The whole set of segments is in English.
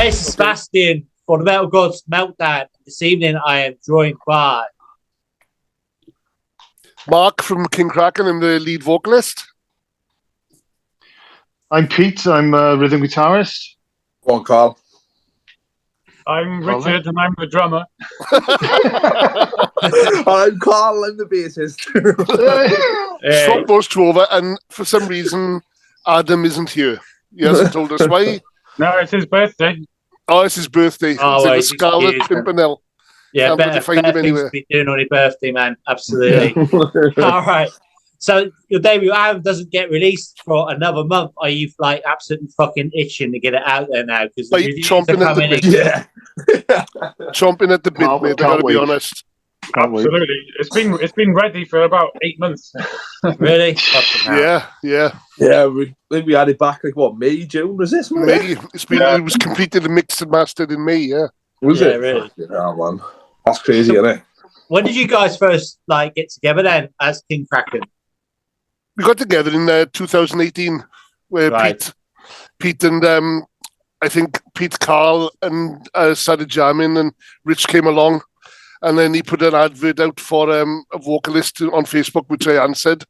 Hey, Sebastian for the Metal Gods Meltdown. This evening I am joined by Mark from King Kraken. I'm the lead vocalist. I'm Pete. I'm a rhythm guitarist. Go on, Carl. I'm Richard, and I'm the drummer. I'm Carl. I'm the bassist. Swap those two over, and for some reason, Adam isn't here. He hasn't told us why. No, it's his birthday. Oh, it's his birthday. Oh, It's in the Scarlet Pimpernel. Yeah, Can't find him better things anywhere. to be doing on your birthday, man. Absolutely. All right. So your debut album doesn't get released for another month. Are you like absolutely fucking itching to get it out there now? Because Like chomping at the bit. Yeah. Chomping at the bit, Can't- mate. I can't gotta be wait. honest. Can't wait. Absolutely. It's been ready for about 8 months. Really? Fucking hell. Yeah. Yeah, I think we had it back like what, May, June? Was this? May. It was completed and mixed and mastered in May. Yeah. Was Yeah, it? really. Yeah, man. That's crazy, isn't it? When did you guys first like get together then as King Kraken? We got together in 2018, where Right. Pete and I think Pete, Carl, and started jamming, and Rich came along, and then he put an advert out for a vocalist on Facebook, which I answered.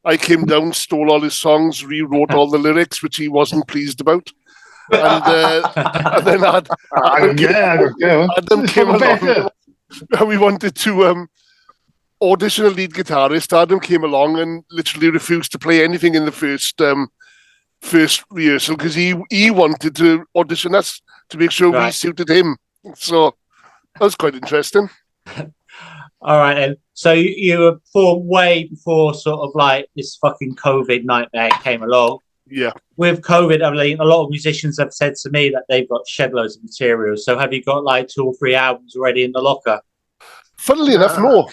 I came down, stole all his songs, rewrote all the lyrics, which he wasn't pleased about, and then Adam came along, and we wanted to audition a lead guitarist. Adam came along and literally refused to play anything in the first rehearsal because he wanted to audition us to make sure we suited him. So that was quite interesting. All right, then. So you were formed way before sort of like this fucking COVID nightmare came along. Yeah. With COVID, I mean, a lot of musicians have said to me that they've got shed loads of material. So have you got like 2 or 3 albums already in the locker? Funnily enough, no.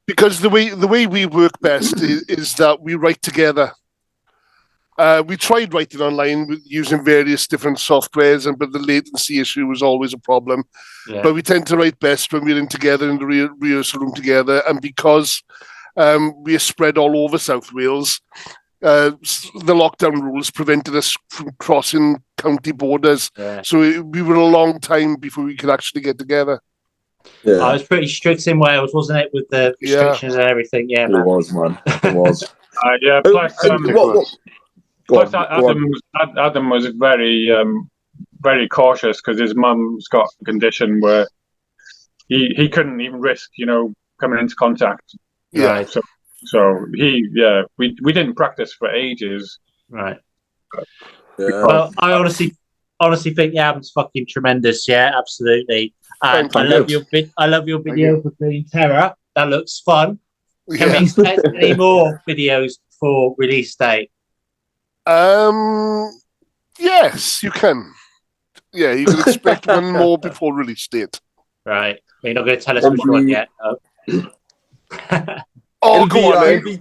Because the way we work best is that we write together. We tried writing online using various different softwares, but the latency issue was always a problem. Yeah. But we tend to write best when we're in together in the rehearsal room together. And because we are spread all over South Wales, the lockdown rules prevented us from crossing county borders. Yeah. So we were a long time before we could actually get together. Yeah. I was pretty strict in Wales, wasn't it, with the restrictions and everything? Yeah, man. It was, man. It was. Yeah. Plus, Adam was very, very cautious because his mum's got a condition where he couldn't even risk, coming into contact. Yeah. Right. So we didn't practice for ages. Right. Yeah. Well, I honestly think the album's fucking tremendous. Yeah, absolutely. And Thank I love your video for Green Terror. That looks fun. Can we Yeah. expect any more videos for release date? Yes, you can. Yeah, you can expect one more before release date. Right. You're not going to tell us which one yet. Oh, go on, it'll be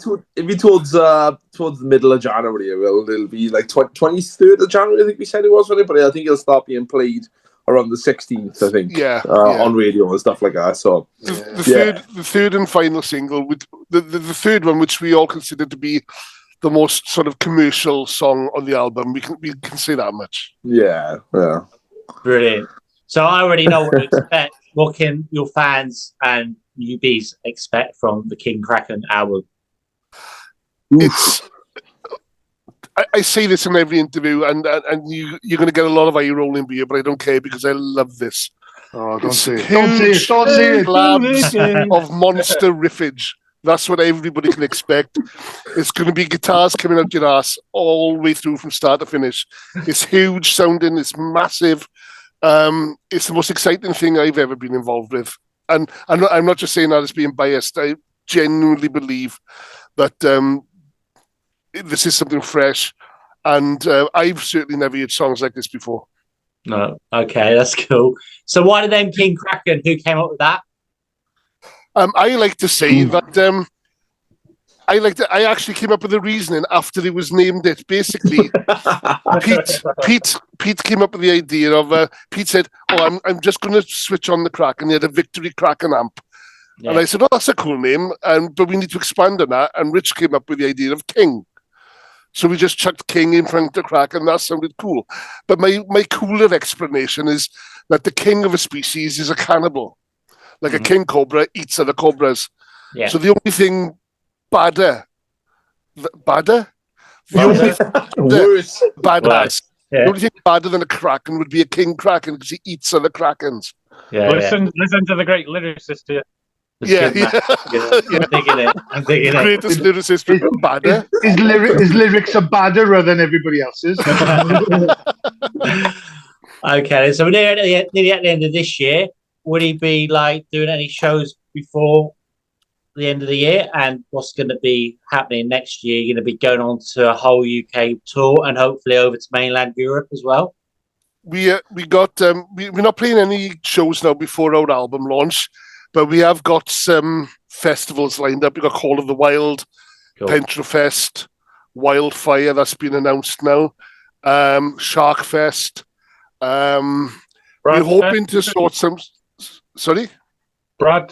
towards the middle of January. It'll be like 23rd of January, I think we said it was, but I think it'll start being played around the 16th, I think. Yeah. On radio and stuff like that. So the third and final single, with the third one, which we all consider to be the most sort of commercial song on the album, we can say that much. Yeah. Brilliant. So I already know what to expect. What can your fans and newbies expect from the King Kraken album? It's. I say this in every interview, and you're going to get a lot of eye rolling beer, but I don't care because I love this. Oh, don't say it. Huge Don't say it. slabs of monster riffage. That's what everybody can expect. It's going to be guitars coming out your ass all the way through from start to finish. It's huge sounding. It's massive. It's the most exciting thing I've ever been involved with. And I'm not just saying that as being biased. I genuinely believe that this is something fresh. And I've certainly never heard songs like this before. No. Okay, that's cool. So why the name King Kraken? Who came up with that? I like to say that I actually came up with the reasoning after he was named it. Basically, Pete came up with the idea of Pete said, "Oh, I'm just going to switch on the Kraken." He had a Victory Kraken amp, and I said, "Oh, that's a cool name," but we need to expand on that. And Rich came up with the idea of King. So we just chucked King in front of Kraken. That sounded cool. But my cooler explanation is that the king of a species is a cannibal. Like a king cobra eats other cobras. Yeah. So the only thing badder? The only Worse. badass. Yeah. The only thing badder than a Kraken would be a king Kraken because he eats other Krakens. Yeah, Listen to the great lyricist here. It's Yeah, good, man. yeah. I'm digging it. I'm digging The it. greatest lyricist, badder. His lyrics are badder than everybody else's. Okay, so we're nearly at the end of this year. Would he be like doing any shows before the end of the year? And what's going to be happening next year? You're going to be going on to a whole UK tour and hopefully over to mainland Europe as well. We're not playing any shows now before our album launch, but we have got some festivals lined up. We've got Call of the Wild, Cool. Pentrofest, Wildfire, that's been announced now, Shark Fest. We're hoping to sort some... Sorry? Brad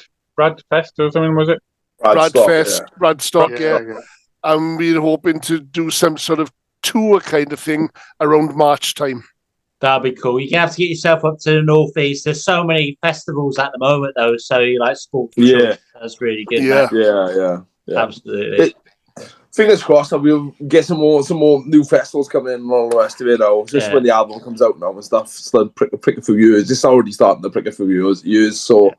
Fest or something, was it? Bradstock, yeah. Yeah. And we're hoping to do some sort of tour kind of thing around March time. That'd be cool. You can have to get yourself up to the northeast. There's so many festivals at the moment, though. So you like sport. Yeah. That's really good. Yeah. Man. Yeah. Absolutely. Fingers crossed that we'll get some more new festivals coming in and all the rest of it now. Just when the album comes out now and stuff, start prick a few years. It's already starting to prick a few years. So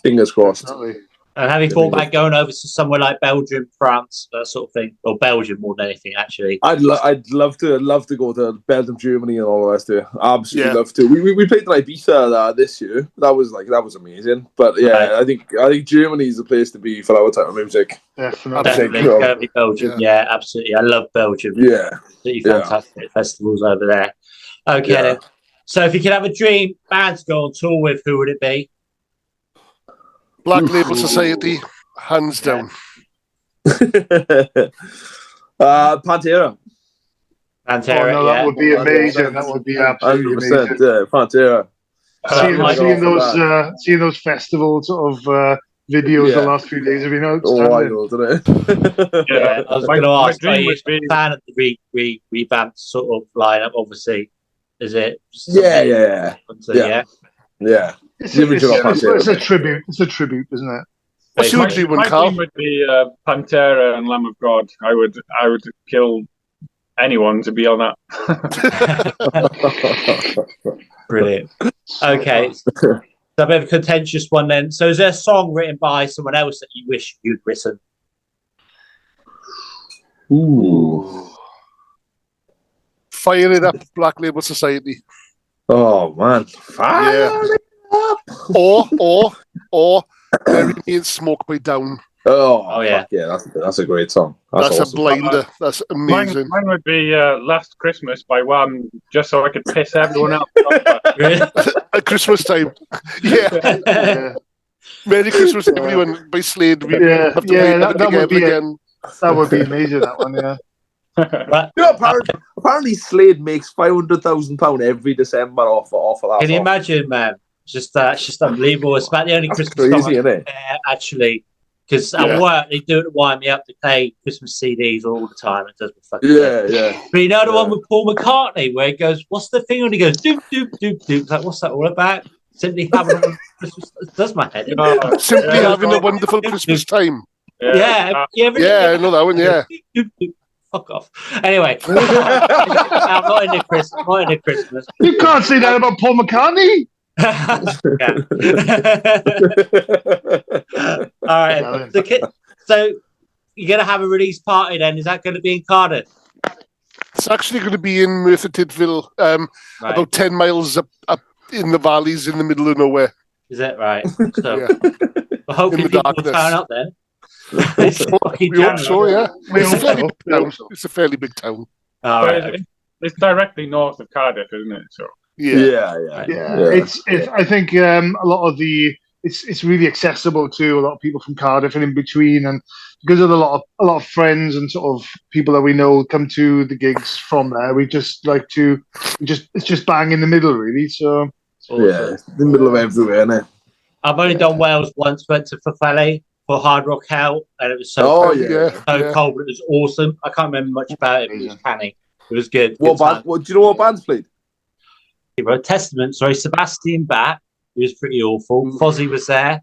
fingers crossed. Definitely. And have you thought about going over to somewhere like Belgium, France, that sort of thing, or Belgium more than anything? Actually, I'd love to go to Belgium, Germany, and all the rest of it. Absolutely Yeah. love to. We played in Ibiza this year. That was amazing. But yeah, Right. I think Germany is the place to be for our type of music. Definitely. definitely you know, go to Belgium. Yeah, absolutely. I love Belgium. Yeah. Absolutely fantastic festivals over there. Okay, Yeah. then. So if you could have a dream band to go on tour with, who would it be? Black Label Society, hands down. Pantera. Pantera. That would be amazing. That would be absolutely 100%. amazing. Yeah, Pantera. Seeing those festival sort of videos the last few days have been outstanding. I know, didn't it? Yeah, I was My- going to my ask, are dream you would be- a fan of the revamped sort of lineup? Obviously, is it? Yeah. It's, The original Pantera. it's a tribute. It's a tribute, isn't it? What's your dream one, My Carl? dream would be Pantera and Lamb of God. I would kill anyone to be on that. Brilliant. Okay. So a bit of a contentious one then. So is there a song written by someone else that you wish you'd written? Ooh. Fire it up, Black Label Society. Oh man. Yeah. Or Bury Me in Smoke by Down. Oh yeah. fuck yeah, that's a great song. That's awesome. a blinder. That's amazing. Mine would be Last Christmas by Wham, just so I could piss everyone out. Really? At Christmas time. Yeah. Yeah, Merry Christmas, everyone, by Slade. We Yeah, have to yeah, play that would be again. that would be amazing. That one, yeah. Right. You know, apparently Slade makes £500,000 every December off of that. Can you song. imagine, man? It's just unbelievable. It's about the only That's Christmas song crazy, isn't it? actually. Because Yeah. at work, they do it to wind me up to play Christmas CDs all the time. It does me fucking Yeah. But you know the one with Paul McCartney where he goes, "What's the thing?" And he goes, "Doop doop doop doop." It's like, what's that all about? Simply having a Christmas. It does my head in. Simply having a wonderful Christmas time. Yeah, Yeah, I know that one, yeah. Doop, doop. Fuck off. Anyway, I'm not into Christmas. Not into Christmas. You can't say that about Paul McCartney. All right. So you're gonna have a release party then? Is that going to be in Cardiff? It's actually going to be in Merthyr Tydfil, Right. about 10 miles up in the valleys in the middle of nowhere. Is it right? So, Yeah. well, hopefully In the people will darkness. turn up then. It's fucking We hope January. so, yeah. We It's a hope fairly so. big We hope town. so. It's a fairly big town. All But right. it's directly north of Cardiff, isn't it? So Yeah. Yeah, it's. I think a lot of it's really accessible to a lot of people from Cardiff and in between, and because of a lot of friends and sort of people that we know come to the gigs from there. We just like to it's just bang in the middle, really. So Yeah, it's the middle of everywhere, isn't it? I've only done Wales once, went to Fafele, for Hard Rock Hell, and it was so Oh, cold, yeah. cold, but it was awesome. I can't remember much about it, but it was canny. It was good. What band? Do you know what bands played? Testament, Sebastian Bach, he was pretty awful. Fozzy was there.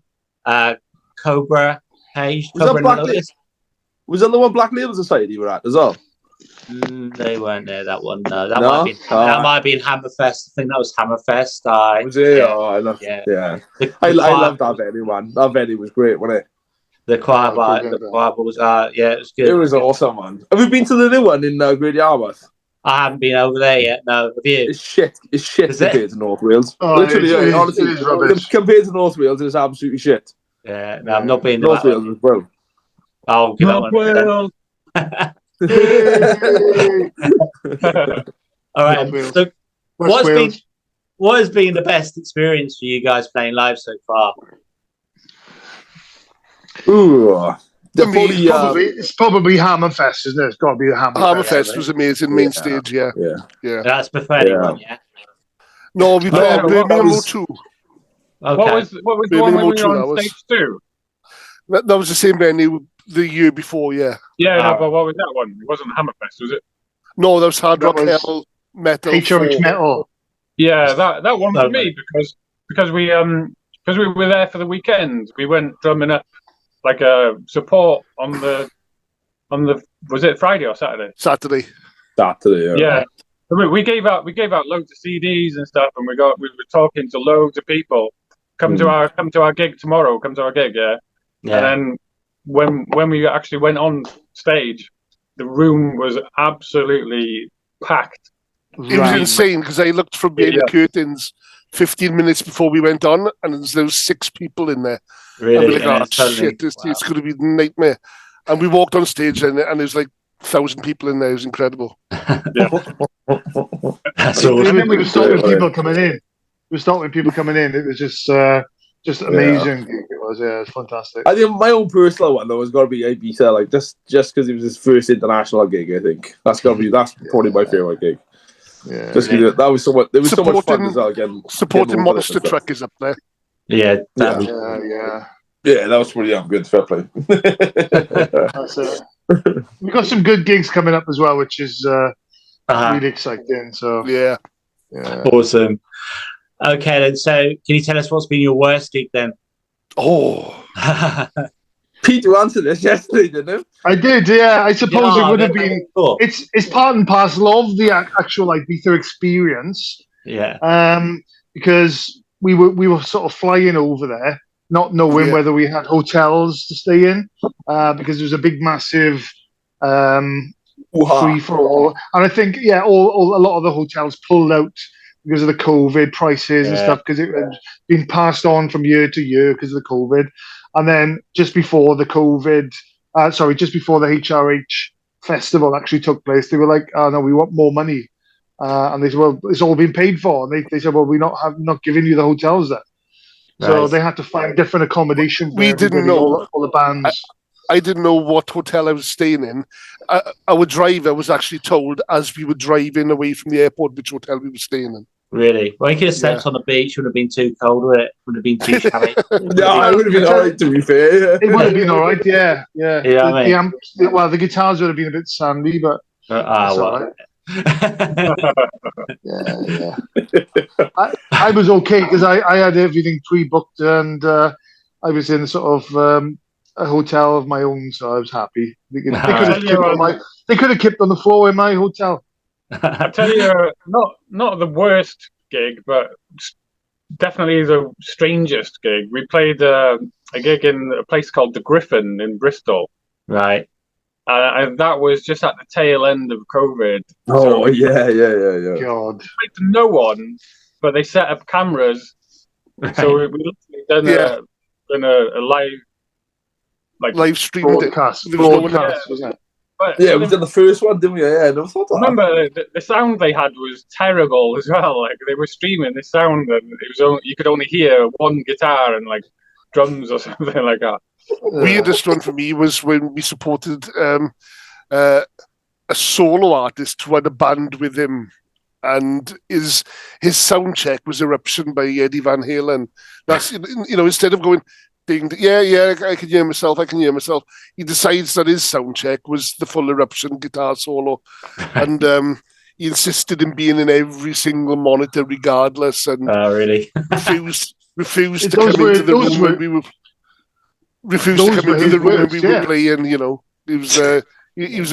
Cobra Page. Was that the one Black Label Society were at as well? They weren't there, that one. No, that might have been Hammerfest. I think that was Hammerfest. Was it? Yeah. Oh, I loved that venue, man. That venue was great, wasn't it? The choir was, it was good. It was awesome, man. Have you been to the new one in Great Yarmouth? I haven't been over there yet. No, have you? It's shit. It's shit compared to North Wales. Oh, Literally, honestly, it is rubbish. Compared to North Wales, it's absolutely shit. Yeah, no, I've not been to North Wales as well. I'll give North Wales. All right. So, what has been the best experience for you guys playing live so far? Ooh. It's probably Hammerfest, isn't it? It's got to be the Hammerfest. Hammerfest was amazing, main stage, yeah. That's preferred one, yeah? No, we played Birmingham 2. Okay. What was the one when we were on stage 2? That was the same venue the year before, yeah. Yeah, but what was that one? It wasn't Hammerfest, was it? No, that was Hard Rock Hell Metal. HRH Metal. Yeah, that one for me because we were there for the weekend. We went drumming up like a support on the was it Friday or Saturday? Saturday, yeah. We gave out loads of CDs and stuff, and we were talking to loads of people. Come to our gig tomorrow. Come to our gig, yeah. And then when we actually went on stage, the room was absolutely packed. It was insane because I looked from behind the curtains 15 minutes before we went on, and there was 6 people in there. Really? And we're like, shit, it's going to be a nightmare. And we walked on stage and there was like 1,000 people in there. It was incredible. Yeah. That's awesome. And then we were stopping people coming in. It was just amazing. It was, it was fantastic. I think my own personal one though has got to be Ibiza, like just because it was his first international gig. I think that's probably my favorite gig. Yeah, just because that was so much. There was so much fun as well. Again, supporting Monster Truck is up there. Yeah. Yeah, that was pretty good. Fair play. That's it. We've got some good gigs coming up as well, which is really exciting. So yeah. Awesome. Okay, then. So, can you tell us what's been your worst gig then? Oh, Peter answered this yesterday, didn't he? I did. Yeah, I suppose it would have been. It's part and parcel of the actual Ibiza experience. Yeah. Because we were sort of flying over there, not knowing whether we had hotels to stay in, because there was a big, massive free for all, and I think a lot of the hotels pulled out because of the COVID prices and stuff, because it had been passed on from year to year because of the COVID, and then just before the HRH festival actually took place, they were like, "Oh no, we want more money," and they said, "Well, it's all been paid for," and they said, "Well, we're not giving you the hotels then." So they had to find different accommodation. We didn't know all the bands. I didn't know what hotel I was staying in. Our driver was actually told as we were driving away from the airport which hotel we were staying in. Really? Well, you could have slept on the beach. Would have been too cold, would it? Would have been too shabby. No, it would have been all right, to be fair. It would have been all right, yeah. The guitars would have been a bit sandy, but all right. Yeah. I was okay because I had everything pre-booked, and I was in sort of a hotel of my own, so I was happy. They could have kept on the floor in my hotel. I tell you, not the worst gig, but definitely the strangest gig. We played a gig in a place called the Griffin in Bristol. Right. And that was just at the tail end of COVID. Oh, yeah. God. Played to no one, but they set up cameras. Right. So we literally done a live stream broadcast, wasn't it? But, we did the first one, didn't we? Yeah, never thought of that. Remember, the sound they had was terrible as well. Like they were streaming the sound, and it was you could only hear one guitar and like drums or something like that. Weirdest one for me was when we supported a solo artist who had a band with him, and his sound check was Eruption by Eddie Van Halen. That's instead of going Yeah, I can hear myself. He decides that his sound check was the full eruption guitar solo, and he insisted in being in every single monitor regardless, and really? refused to come into the room when we were playing. You know, he was a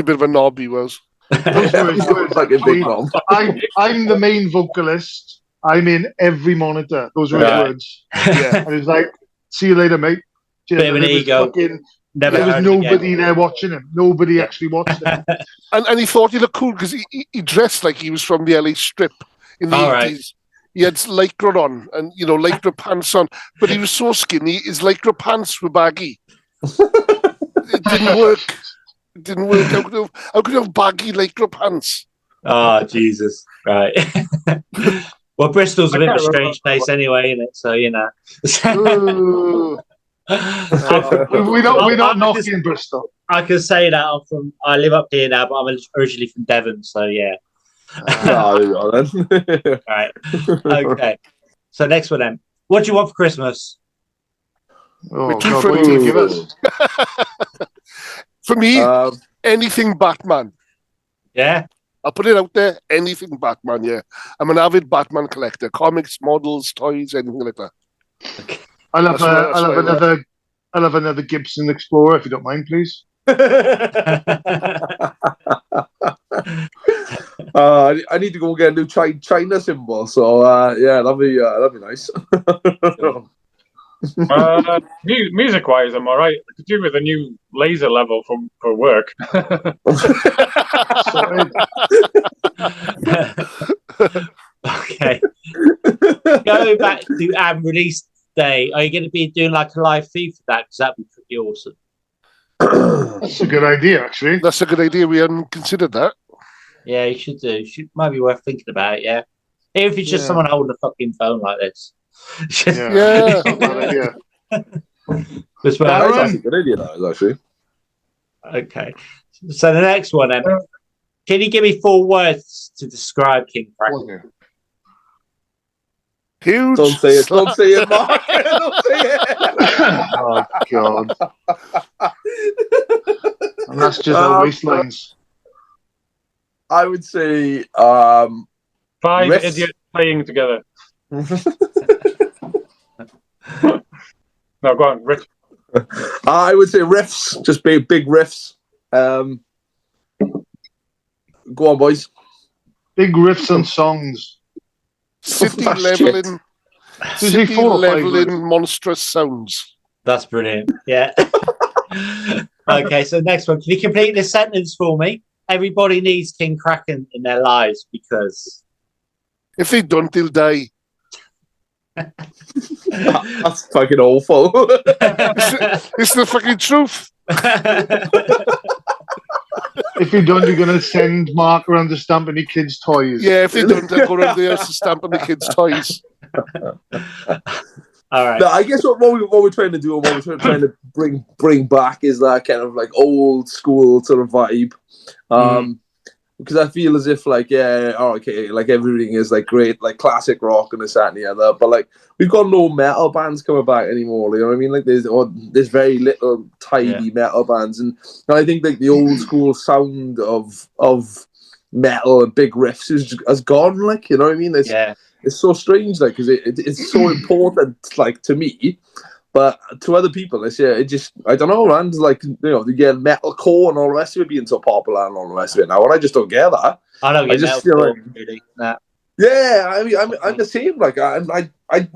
bit of a knob. He was. Those were his words. Like a big knob. I'm the main vocalist. I'm in every monitor. Those were his words. Yeah, and it was like, "See you later, mate." Bit of an ego. There was nobody there watching him. Nobody actually watched him. and he thought he looked cool because he dressed like he was from the LA Strip in the 80s. Right. He had lycra on and, lycra pants on. But he was so skinny, his lycra pants were baggy. It didn't work. How could you have baggy lycra pants? Oh, Jesus. Right. Well, Bristol's a bit of a strange place anyway, isn't it? So, we're not knocking Bristol. I can say that I live up here now, but I'm originally from Devon, so yeah. Right. Okay. So next one then. What do you want for Christmas? Oh, God, what do you give us? For me, anything Batman. Yeah. I'll put it out there. Anything Batman. Yeah, I'm an avid Batman collector. Comics, models, toys, anything like that. Okay. I'll have another Gibson Explorer if you don't mind, please. I need to go get a new China symbol. So that'd be nice. Music-wise, I'm all right. I could do with a new laser level for work. Okay. Going back to release day, are you going to be doing like a live feed for that? Because that'd be pretty awesome. That's a good idea, actually. That's a good idea. We hadn't considered that. Yeah, you should do. Might be worth thinking about it, yeah. Even if it's just someone holding a fucking phone like this. Yeah. That's a good idea, actually. Okay. So the next one, then. Can you give me 4 words to describe King Kraken? Huge. Don't say it. Don't say it, Mark. Don't say it. Oh, God. And that's just our wastelands. I would say 5 idiots playing together. No, go on, Rich. I would say riffs, just big riffs. Go on, boys. Big riffs and songs. City leveling monstrous sounds. That's brilliant. Yeah. Okay, so next one. Can you complete this sentence for me? Everybody needs King Kraken in their lives because if they don't, they'll die. That's fucking awful. It's the fucking truth. If you don't, you're going to send Mark around to stamp any kids' toys. Yeah, if they don't, they'll go around the house to stamp on the kids' toys. All right. No, I guess what we're trying to do and what we're trying to bring back is that kind of like old school sort of vibe. Because I feel as if like like everything is like great, like classic rock and this, that, and the other, but like we've got no metal bands coming back anymore. You know what I mean? Like there's very little tiny metal bands, and I think like the old school sound of metal and big riffs has gone. Like, you know what I mean? It's so strange, like, because it's so important, like, to me. But to other people, I don't know, man. Like, you get metalcore and all the rest of it being so popular and all the rest of it now, and I just don't get that. I don't get metalcore, really. Nah. Yeah, I mean, I'm the same. Like, all right, a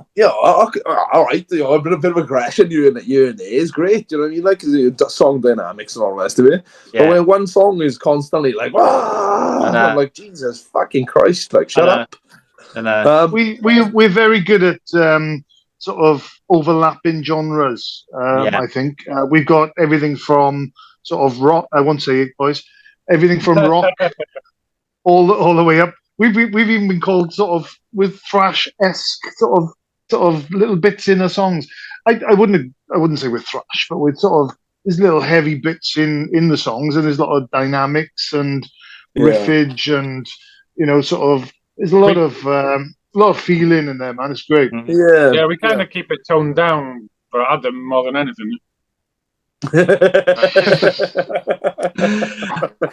bit of aggression here and there is great. You know what I mean? Like, song dynamics and all the rest of it. Yeah. But when one song is constantly like, I'm like, Jesus fucking Christ! Like, shut up. We're very good at sort of overlapping genres. I think we've got everything from sort of rock. I won't say it, boys. Everything from rock all the way up. We've even been called sort of with thrash-esque sort of little bits in the songs. I wouldn't say with thrash, but with sort of there's little heavy bits in the songs, and there's a lot of dynamics and riffage, and sort of there's a lot of feeling in there, man. It's great. Yeah, we kind of keep it toned down for Adam more than anything. All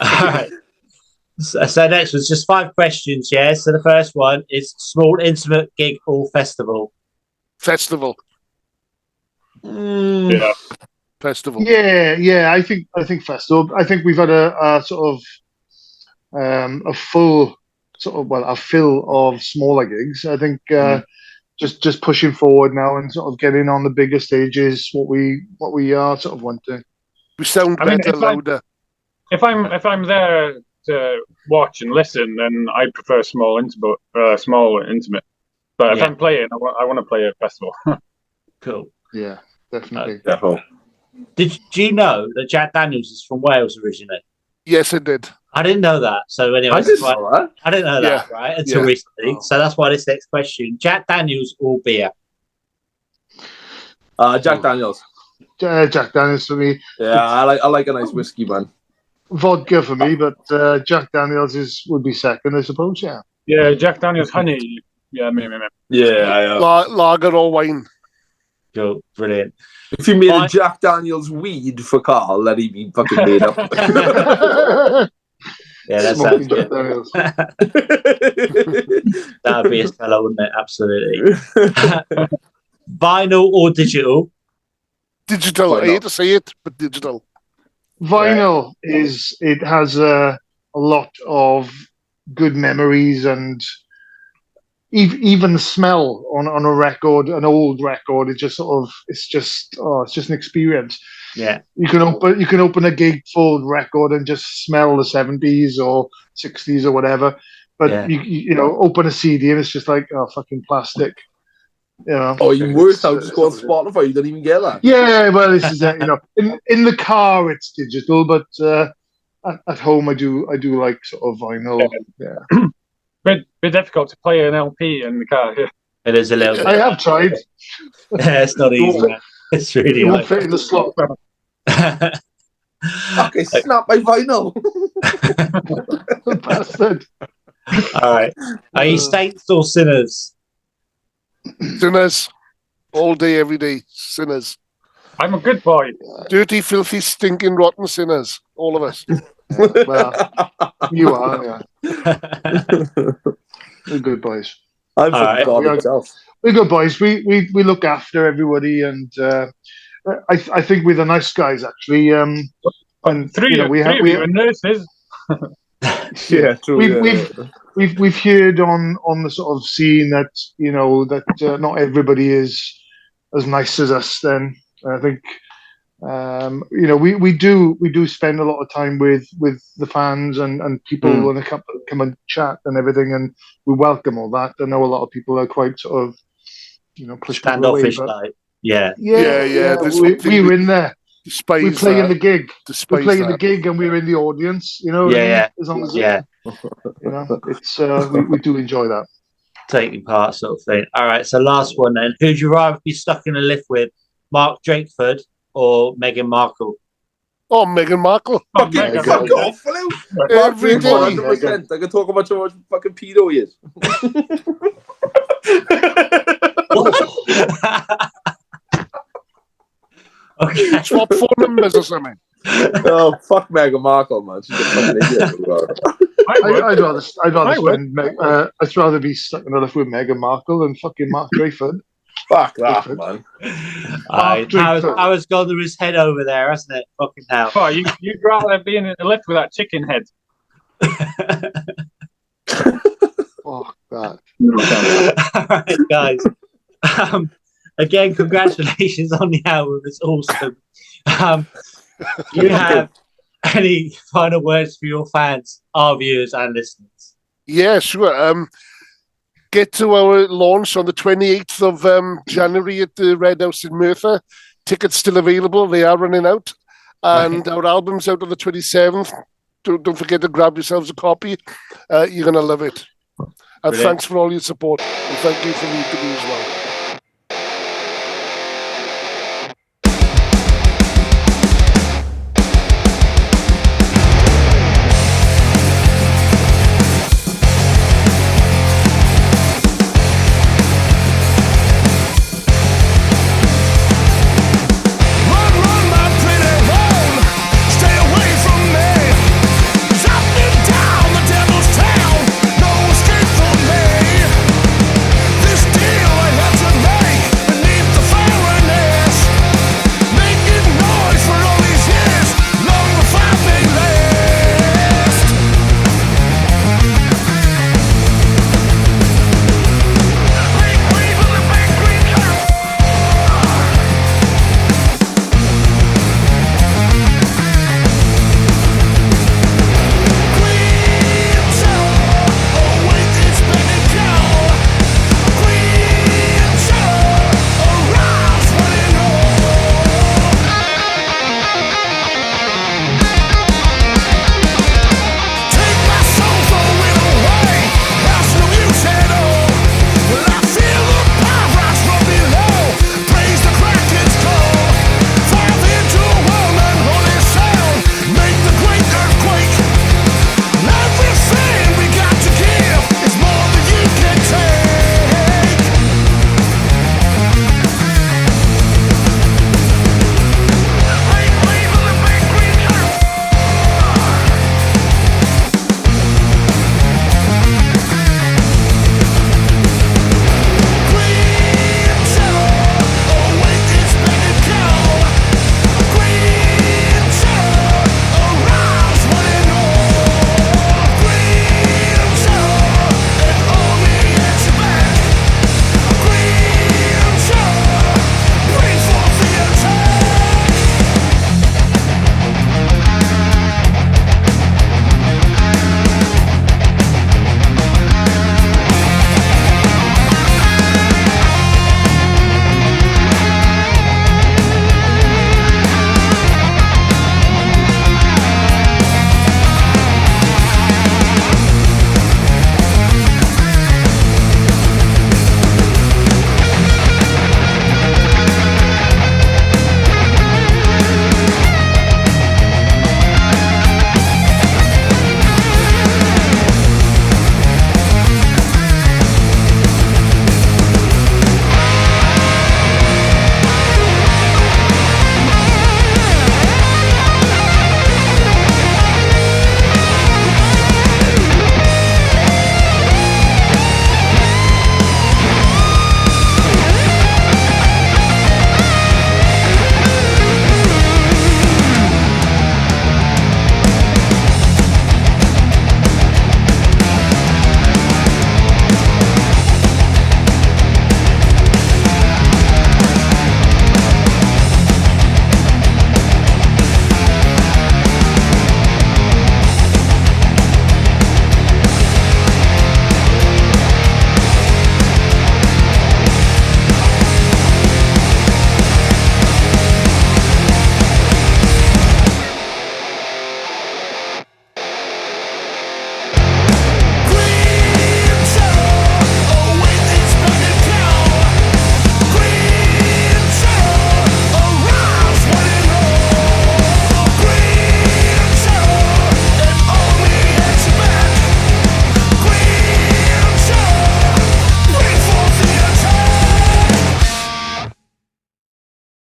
right. So next was just 5 questions, yeah? So the first one is small, intimate gig or festival? Festival. Yeah. Festival. Yeah. I think festival. I think we've had a sort of a full a fill of smaller gigs. I think just pushing forward now and sort of getting on the bigger stages. What we are sort of wanting. We sound better, louder. If I'm there to watch and listen, then I prefer small, intimate. But if I'm playing, I want to play at a festival. Cool. Yeah, definitely. Do you know that Jack Daniels is from Wales originally? Yes, I did. I didn't know that. So anyway, I didn't know that. I didn't know that, right? Until recently. So that's why this next question: Jack Daniels or beer? Jack Daniels. Jack Daniels for me. Yeah, I like a nice whiskey, man. Vodka for me, but Jack Daniels would be second, I suppose. Yeah. Yeah, Jack Daniels honey. Yeah, me. Yeah, lager or wine. Cool, brilliant. If you made a Jack Daniels weed for Carl, then he'd be fucking made up. Yeah, that sounds good. That would be a fellow, wouldn't it? Absolutely. Vinyl or digital? Digital. I hate to say it, but digital. Vinyl has a lot of good memories, and even the smell on a record, an old record, it's just an experience. Yeah, you can open a gig full record and just smell the 70s or 60s or whatever, but you open a CD and it's just like fucking plastic. Oh, you worse out just go on Spotify, you don't even get that. Yeah, well, this is it. In the car it's digital, but at home I do like sort of vinyl. Yeah. Bit difficult to play an LP in the car. Yeah. It is a little bit. I have tried. Yeah, it's not easy, man. It's really won't fit in the slot. Okay, snap my vinyl. Bastard. All right. Are you saints or sinners? Sinners. All day, every day. Sinners. I'm a good boy. Dirty, filthy, stinking, rotten sinners. All of us. Well, you are, yeah. We're good boys. I'm from God himself. We're good boys. We look after everybody, and I think we're the nice guys, actually. And three of you are nurses. Yeah, true. We've heard on the sort of scene that that not everybody is as nice as us. Then I think we do spend a lot of time with the fans and people when they come and chat and everything, and we welcome all that. I know a lot of people are quite sort of standoffish, like yeah. We're in there. We play in the gig. We play in the gig, and we're in the audience. As long as it's we do enjoy that. Taking part, sort of thing. All right, so last one then. Who'd you rather be stuck in a lift with, Mark Drakeford or Meghan Markle? Oh, Meghan Markle. Fuck off, every day. 100%. I can talk about how much fucking pedo he is. Okay. Swap phone numbers or something. Oh, fuck Meghan Markle, man. She's a fucking idiot. I'd rather be stuck in a lift with Meghan Markle than fucking Mark Drakeford. Fuck that, man. I was gone to his head over there, hasn't it? Fucking hell. Oh, you'd rather be in a lift with that chicken head. Fuck that. All right, guys. Again, congratulations on the album. It's awesome. Do you have any final words for your fans, our viewers, and listeners? Yeah, sure. Get to our launch on the 28th of January at the Red House in Merthyr. Tickets still available. They are running out. And our album's out on the 27th. Don't forget to grab yourselves a copy. You're going to love it. And thanks for all your support. And thank you for me as well.